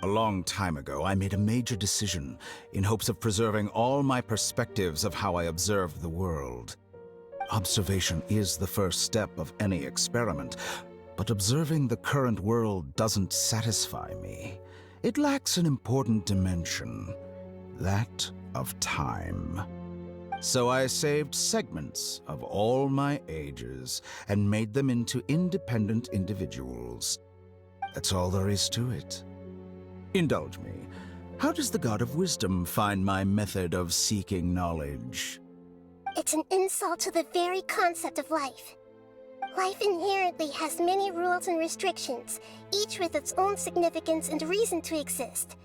A long time ago, I made a major decision in hopes of preserving all my perspectives of how I observed the world. Observation is the first step of any experiment, but observing the current world doesn't satisfy me. It lacks an important dimension, that of time. So I saved segments of all my ages and made them into independent individuals. That's all there is to it. Indulge me. How does the God of Wisdom find my method of seeking knowledge? It's an insult to the very concept of life. Life inherently has many rules and restrictions, each with its own significance and reason to exist.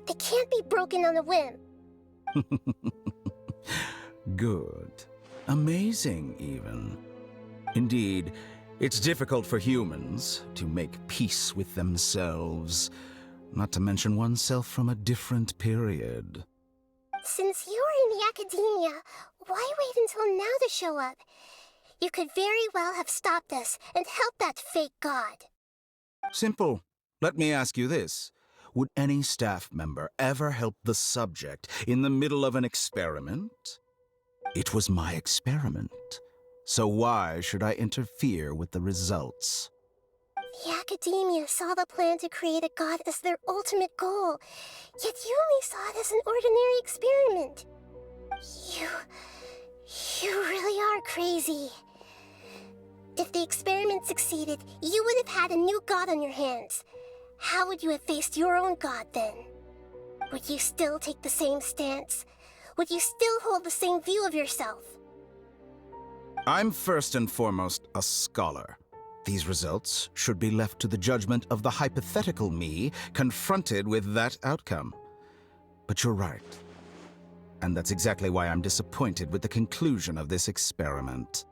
They can't be broken on a whim. Good. Amazing, even. Indeed, it's difficult for humans to make peace with themselves, not to mention oneself from a different period. Since you're in the academia, why wait until now to show up? You could very well have stopped us and helped that fake god. Simple. Let me ask you this. Would any staff member ever help the subject in the middle of an experiment? It was my experiment. So why should I interfere with the results? The academia saw the plan to create a god as their ultimate goal, yet you only saw it as an ordinary experiment. You really are crazy. If the experiment succeeded, you would have had a new god on your hands. How would you have faced your own god then? Would you still take the same stance? Would you still hold the same view of yourself? I'm first and foremost a scholar. These results should be left to the judgment of the hypothetical me confronted with that outcome. But you're right. And that's exactly why I'm disappointed with the conclusion of this experiment.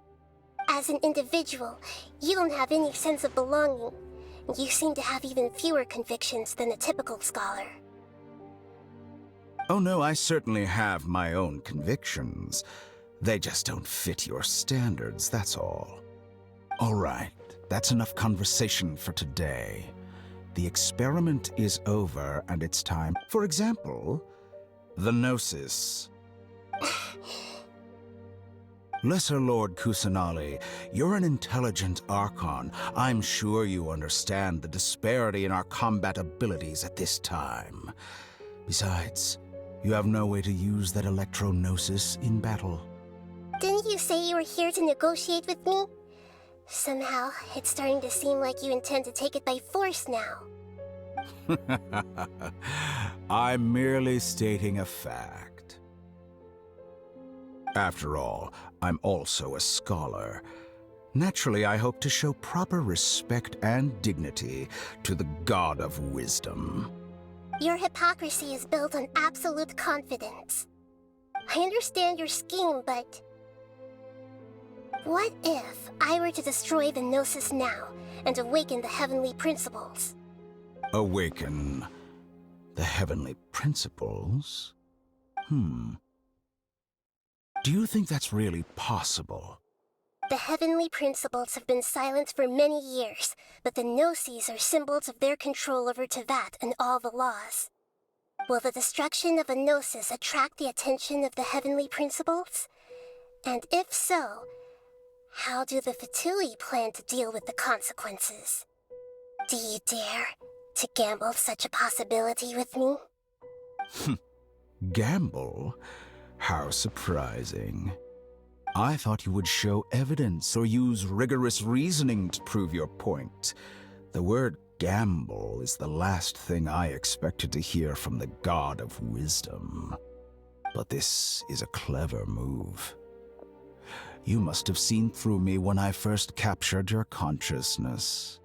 As an individual, you don't have any sense of belonging. You seem to have even fewer convictions than a typical scholar. Oh no, I certainly have my own convictions. They just don't fit your standards, that's all. All right, that's enough conversation for today. The experiment is over, and it's time, for example, the Gnosis. Lesser Lord Kusanali, you're an intelligent Archon. I'm sure you understand the disparity in our combat abilities at this time. Besides, you have no way to use that Electro-Gnosis in battle. Didn't you say you were here to negotiate with me? Somehow, it's starting to seem like you intend to take it by force now. I'm merely stating a fact. After all, I'm also a scholar. Naturally, I hope to show proper respect and dignity to the God of Wisdom. Your hypocrisy is built on absolute confidence. I understand your scheme, but... what if I were to destroy the Gnosis now and awaken the heavenly principles? Awaken the heavenly principles? Do you think that's really possible? The heavenly principles have been silent for many years, but the Gnosis are symbols of their control over Tevat and all the laws. Will the destruction of a Gnosis attract the attention of the heavenly principles? And if so, how do the Fatui plan to deal with the consequences? Do you dare to gamble such a possibility with me? Gamble? How surprising. I thought you would show evidence or use rigorous reasoning to prove your point. The word gamble is the last thing I expected to hear from the God of Wisdom. But this is a clever move. You must have seen through me when I first captured your consciousness.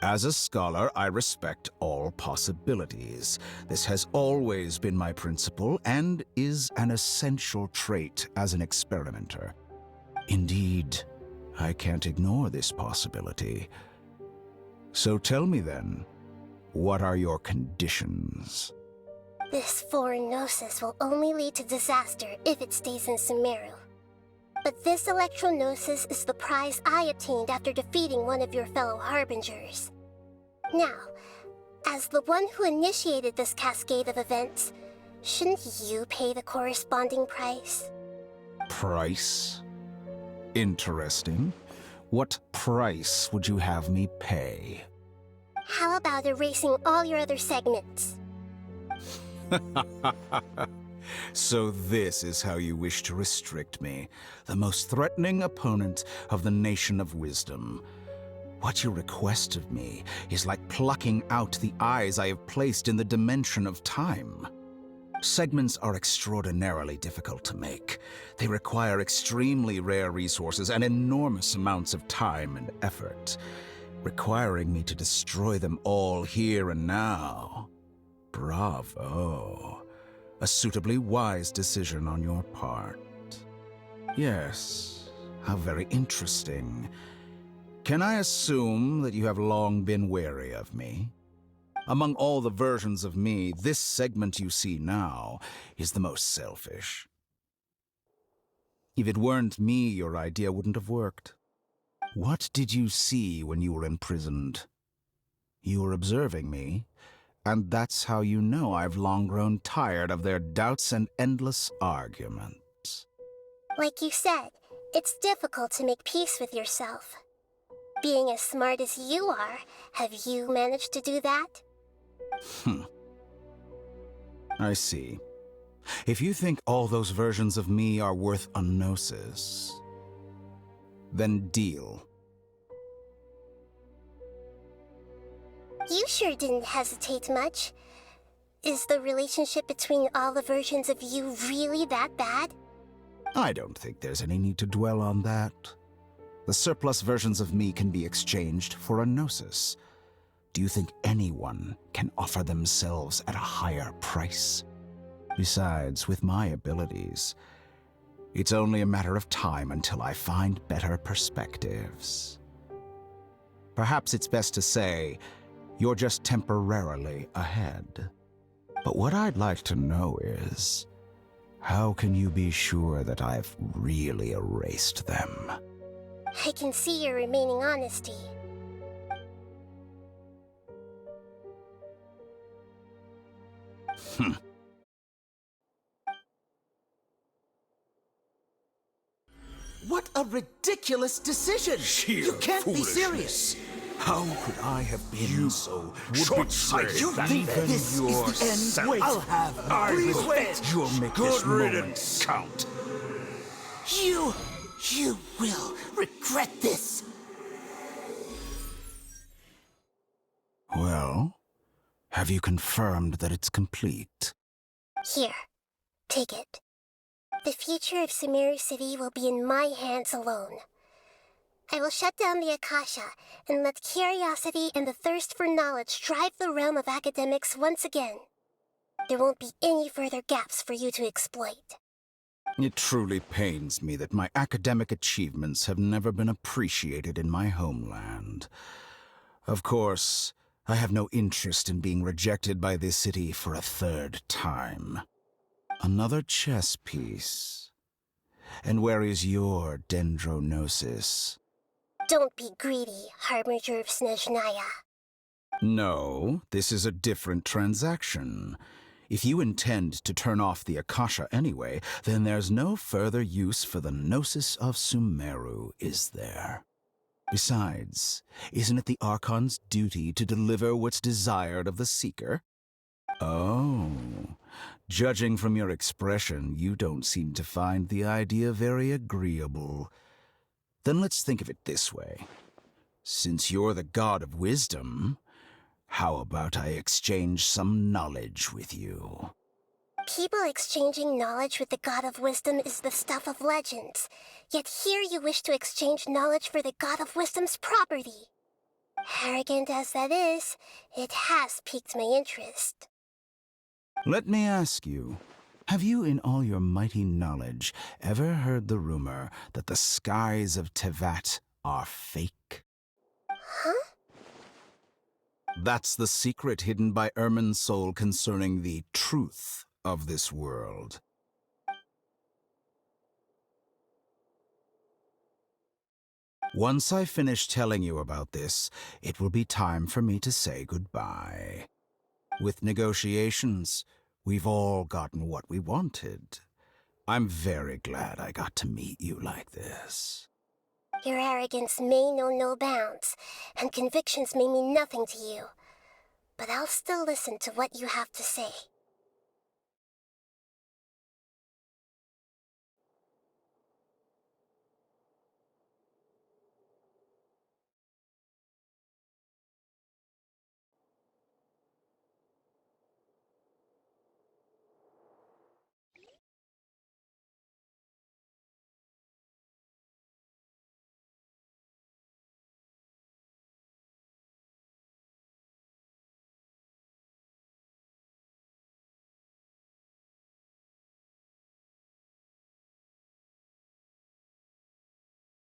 As a scholar, I respect all possibilities. This has always been my principle and is an essential trait as an experimenter. Indeed, I can't ignore this possibility. So tell me then, what are your conditions? This foreign Gnosis will only lead to disaster if it stays in Sumeru. But this Electro-Gnosis is the prize I obtained after defeating one of your fellow Harbingers. Now, as the one who initiated this cascade of events, shouldn't you pay the corresponding price? Price? Interesting. What price would you have me pay? How about erasing all your other segments? So this is how you wish to restrict me, the most threatening opponent of the Nation of Wisdom. What you request of me is like plucking out the eyes I have placed in the dimension of time. Segments are extraordinarily difficult to make. They require extremely rare resources and enormous amounts of time and effort, requiring me to destroy them all here and now. Bravo. A suitably wise decision on your part. Yes, how very interesting. Can I assume that you have long been wary of me? Among all the versions of me, this segment you see now is the most selfish. If it weren't me, your idea wouldn't have worked. What did you see when you were imprisoned? You were observing me, and that's how you know I've long grown tired of their doubts and endless arguments. Like you said, it's difficult to make peace with yourself. Being as smart as you are, have you managed to do that? I see. If you think all those versions of me are worth a gnosis, then deal. You sure didn't hesitate much. Is the relationship between all the versions of you really that bad? I don't think there's any need to dwell on that. The surplus versions of me can be exchanged for a gnosis. Do you think anyone can offer themselves at a higher price? Besides, with my abilities, it's only a matter of time until I find better perspectives. Perhaps it's best to say, you're just temporarily ahead. But what I'd like to know is, how can you be sure that I've really erased them? I can see your remaining honesty. What a ridiculous decision! Sheer You can't be foolishness. serious! How could I have been so short-sighted. You think this is the end? Wait, I'll have it. Please wait! You'll make Good this moment riddance. count. You will regret this! Well, have you confirmed that it's complete? Here, take it. The future of Sumeru City will be in my hands alone. I will shut down the Akasha and let curiosity and the thirst for knowledge drive the realm of academics once again. There won't be any further gaps for you to exploit. It truly pains me that my academic achievements have never been appreciated in my homeland. Of course, I have no interest in being rejected by this city for a third time. Another chess piece. And where is your dendronosis? Don't be greedy, Harbinger of Snezhnaya. No, this is a different transaction. If you intend to turn off the Akasha anyway, then there's no further use for the Gnosis of Sumeru, is there? Besides, isn't it the Archon's duty to deliver what's desired of the Seeker? Oh, judging from your expression, you don't seem to find the idea very agreeable. Then let's think of it this way. Since you're the god of wisdom, how about I exchange some knowledge with you? People exchanging knowledge with the God of Wisdom is the stuff of legends. Yet here you wish to exchange knowledge for the God of Wisdom's property. Arrogant as that is, it has piqued my interest. Let me ask you, have you in all your mighty knowledge ever heard the rumor that the skies of Tevat are fake? Huh? That's the secret hidden by Irminsul concerning the truth of this world. Once I finish telling you about this, it will be time for me to say goodbye. With negotiations, we've all gotten what we wanted. I'm very glad I got to meet you like this. Your arrogance may know no bounds, and convictions may mean nothing to you. But I'll still listen to what you have to say.